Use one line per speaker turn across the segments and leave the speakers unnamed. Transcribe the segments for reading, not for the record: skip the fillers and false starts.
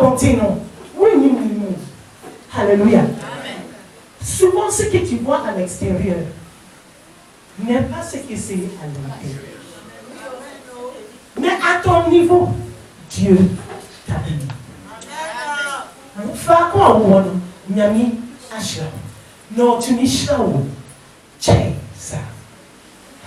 bonté, non. Oui. Alléluia. Souvent, ce que tu vois à l'extérieur n'est pas ce que c'est à l'intérieur. Mais à ton niveau, Dieu t'a béni. Fa quoi ou non? Nyami ashra. Non, tu n'ishra ou. Tchè, ça.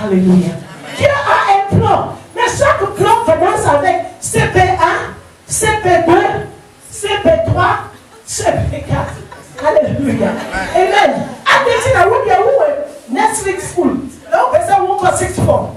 Alléluia. Dieu a un plan. Mais chaque plan commence avec CP1, CP2, CP3, CP4. Alléluia. Amen. Attention à où next week school. Now, there's a 1 to 6 form.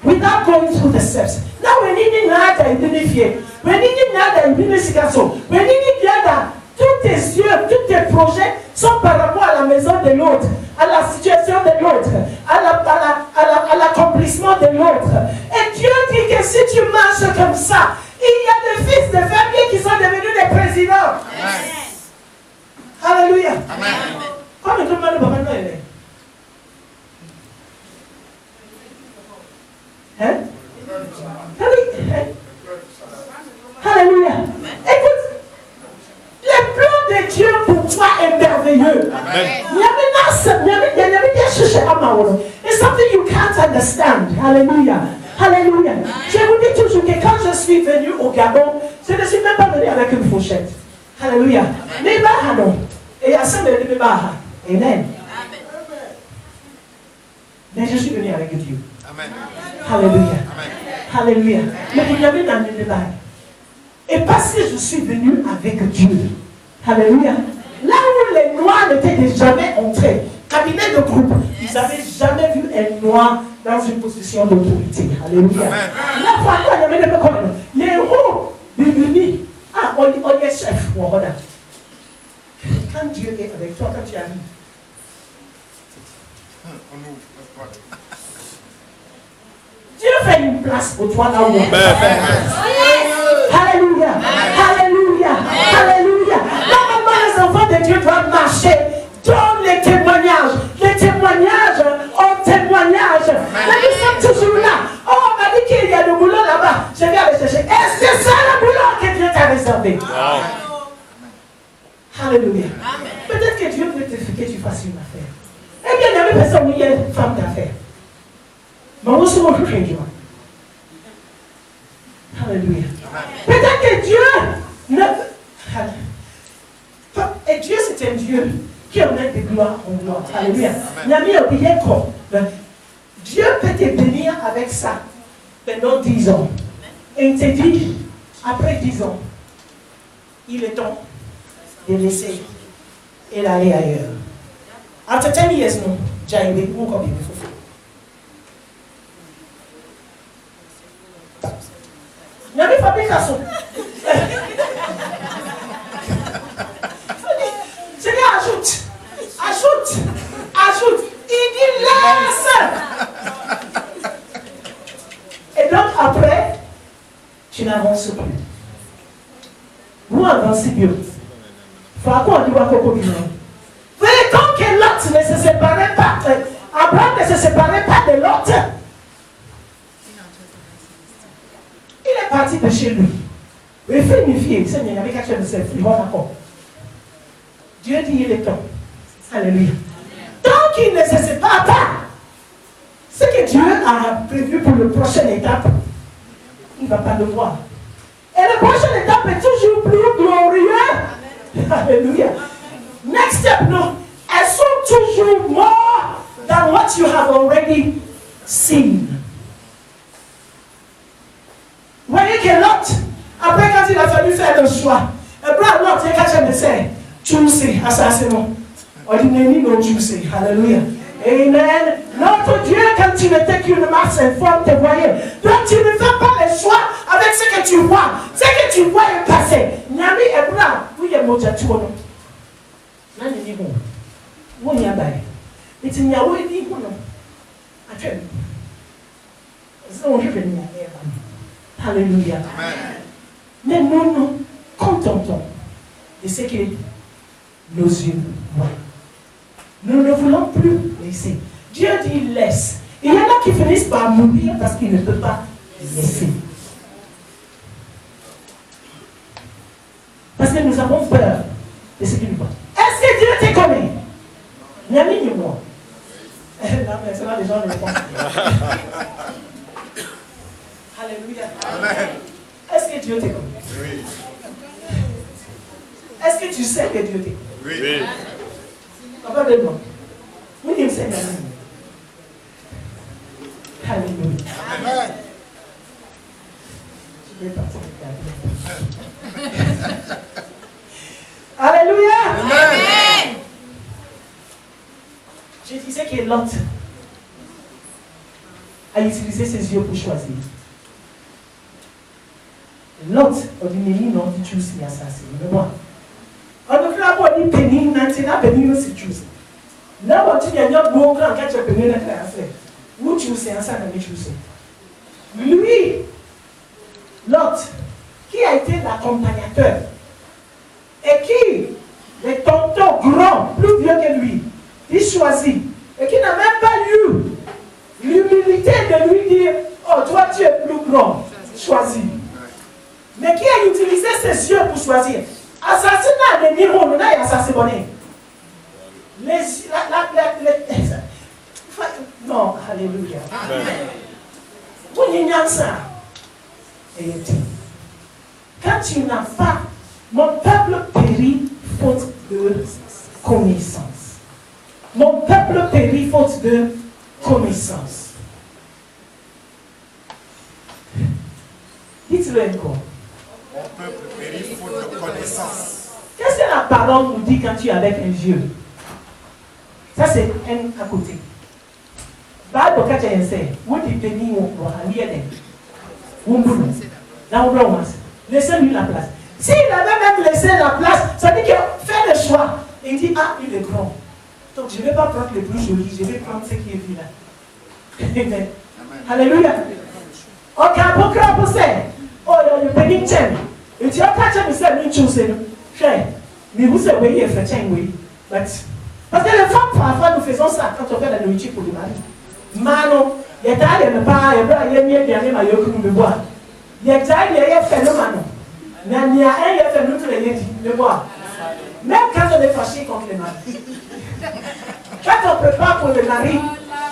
Without going through the steps. Now, we need nada identifier. We need nada identification. We need nada. Tous tes yeux, tous tes projets sont par rapport à la maison de l'autre, à la situation de l'autre, à l'accomplissement de l'autre. Et Dieu dit que si tu marches comme ça, il y a des fils de famille qui sont devenus des présidents. Amen. Alléluia. Amen. Comme tout le monde va maintenant aider. Hein? Alléluia. Écoute, le plan de Dieu pour toi est merveilleux. It's something you can't understand. Alléluia. Alléluia. Je vous dis toujours que quand je suis venu au Gabon, je ne suis même pas venu avec une fourchette. Alléluia. Et à ça, Amen. Mais je suis venu avec Dieu. Amen. Alléluia. Alléluia. Mais vous avez dans le débat. Et parce que je suis venu avec Dieu. Alléluia. Là où les Noirs n'étaient jamais entrés, cabinet de groupe, ils n'avaient jamais vu un Noir dans une position d'autorité. Alléluia. Là, pourquoi il y avait des personnes. Les héros, les unis. Ah, on est chef. Quand Dieu est avec toi, quand tu arrives. Dieu fait une place pour toi là où on est. Alléluia. Alléluia. Alléluia. Normalement, les enfants de Dieu doivent marcher dans les témoignages. Les témoignages en témoignage. Mais nous sommes toujours là. Oh, on m'a dit qu'il y a du boulot là-bas. Je vais aller chercher. Est-ce que c'est le boulot que Dieu t'a réservé? Alléluia. Peut-être que Dieu veut que tu fasses une affaire. Eh bien, il y a une personne où il y a une femme d'affaires. Mais on se voit plus Dieu. Alléluia. Peut-être que Dieu ne... Et Dieu, c'est un Dieu qui en est de gloire en gloire. Alléluia. Dieu peut te bénir avec ça pendant 10 ans. Et il te dit, après 10 ans, il est temps de laisser et d'aller ailleurs. After 10 years, no, Jaime, who come here before? N'avez pas fabrication. C'est bien, ajoute. Il dit laisse. Et donc après, tu n'avances plus. Vous avancez mieux. Faut à quoi on dit à Coco Bino? Voyez, tant que l'autre ne se séparait pas, Abraham ne se séparait pas de l'autre, il est parti de chez lui. Il fait une fille, il y avait quelque chose de ses filles, Dieu dit il est temps. Alléluia. Tant qu'il ne se sépare pas, ce que Dieu a prévu pour la prochaine étape, il ne va pas le voir. Et la prochaine étape est toujours plus glorieuse. Alléluia. Next step, no. Elles sont toujours more than what you have already seen. Vous voyez que l'autre, après quand il a fallu faire le choix, Abraham, l'autre, il a caché de ça. Tu sais, assassinat. Ordinairement, non, tu sais. Alléluia. Amen. Notre Dieu, quand tu n'étais qu'une masse informe, te voyait. Donc tu ne fais pas le choix avec ce que tu vois. Ce que tu vois est passé. Nyami Abraham, oui, il y a mon jatuono. Nani ni bon. Où il y a bail. Et tu n'y as pas dit bon. Attends. C'est un jeu de Nyami. Alléluia. Mais nous contentons de ce que nos yeux voient. Nous ne voulons plus laisser. Dieu dit laisse. Et il y en a qui finissent par mourir parce qu'ils ne peuvent pas laisser. Parce que nous avons peur de ce qui nous passe. Est-ce que Dieu te connaît? Nyami ni moi. Non, mais c'est là les gens ne répondent pas. Alléluia. Amen. Est-ce que Dieu te connaît? Oui. Est-ce que tu sais que Dieu te connaît? Oui. Papa de moi. Oui, il me sait. Alléluia. Amen. Je vais partir. Alléluia. Amen. Je disais que Lot a utilisé ses yeux pour choisir. Lot, on dit, mais non, tu choisis l'assassin. Mais moi, on ne peut pas dire pénis, n'a pénis aussi choisis. Là, on dit, il y a un bon grand qui a pénis dans la affaire. Où tu sais, ça n'a pas choisi. Lui, Lot, qui a été l'accompagnateur, et qui, les tontons grands, plus vieux que lui, il choisit, et qui n'a même pas eu l'humilité de lui dire, oh, toi tu es plus grand, choisis. Mais qui a utilisé ses yeux pour choisir. Assassinat de Niro, il a assassiné. Non, alléluia. Vous n'y a ça. Quand tu n'as pas, mon peuple périt faute de connaissance. Mon peuple périt faute de connaissance. Dites-le encore.
Mon peuple périt faute de connaissance.
Qu'est-ce que la parole nous dit quand tu es avec un vieux? Ça, c'est un à côté. Bible, quand tu es un sait, où tu te dis, laissez-lui la place. S'il avait même laissé la place, ça veut dire qu'il fait le choix. Il dit, ah, il est grand. Donc, je ne vais pas prendre le plus joli, je vais prendre ce qui est vilain. Amen. Alléluia. Ok, pourquoi vous savez? Oh, il y a une petite chaîne. Et tu as pas de chaîne, mais tu sais, mais vous savez, il y a une chaîne, oui. Parce que les femmes, parfois, nous faisons ça quand on fait la nourriture pour le mari. Mano, il y a des gens qui ne boire. Il y a des gens qui fait le mano. Mais il y a un qui fait notre de boire. Même quand on est fâché contre le mari. Quand on prépare pour le mari,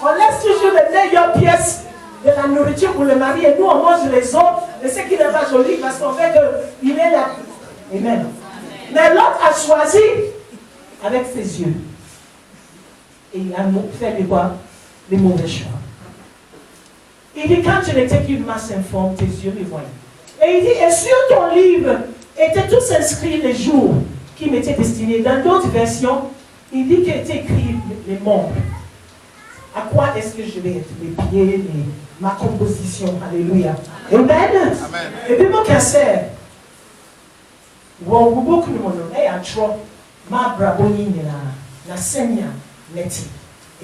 on laisse toujours les meilleures pièces de la nourriture pour le mari et nous on mange les autres et ce qui n'est pas joli parce qu'on fait qu'il est là. Amen. Mais l'autre a choisi avec ses yeux. Et il a fait les mauvais choix. Il dit quand tu n'étais qu'une masse informe, tes yeux les voyaient. Et il dit, et sur ton livre étaient tous inscrits les jours qui m'étaient destinés. Dans d'autres versions, il dit qu'il était écrit les membres. À quoi est-ce que je vais être? Les pieds, ma composition. Alléluia. Amen. Amen. Et puis mon cancer. Wow, beaucoup de mon nom. Et à trop. Ma braboni la seigneur métier.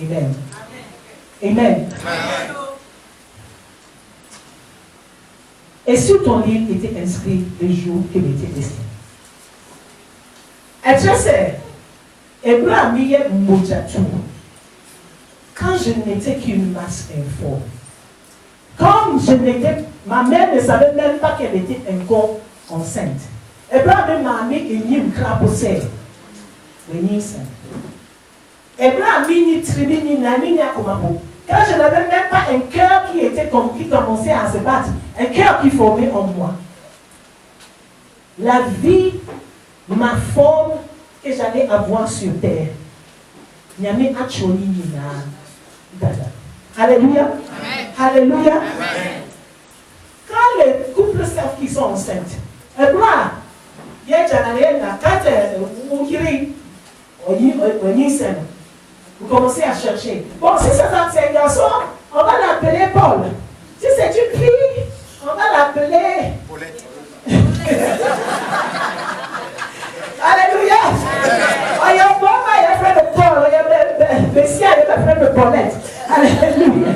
Amen. Amen. Amen. Et sur ton livre était inscrit les jours qui m'étaient destinés. Et tu sais, Abraham est Mojatou. Quand je n'étais qu'une masse informe, comme je n'étais, ma mère ne savait même pas qu'elle était encore enceinte. Abraham m'a mis une crapossée. Abraham ni tribu ni nami ni akomabo. Quand je n'avais même pas un cœur qui commençait à se battre, un cœur qui formait en moi. La vie, ma forme que j'allais avoir sur terre. Nyame acholi nina dada. Alléluia. Amen. Alléluia. Amen. Quand les couples savent qu'ils sont enceintes, Abraham, il y a un quand vous commencez à chercher. Bon, si c'est un garçon, on va l'appeler Paul. Si c'est une fille, on va l'appeler Paulette. Alléluia. Il y a un bon, il y a un frère de Paul, il y a un Messia, il y a un frère de Paulette. Alléluia.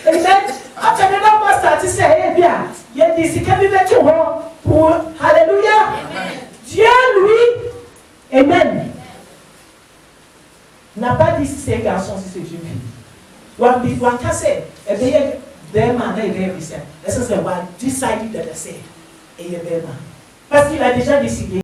Et then, après le nom, moi, tu sais, eh bien, il y a des qui pour Alléluia. Dieu, lui, Amen. N'a pas dit si c'est un garçon, si c'est une fille. Ou un cassé, et bien, des mains, et bien, et ça, c'est un décidé de laisser. Et il y a des mains. Parce qu'il a déjà décidé.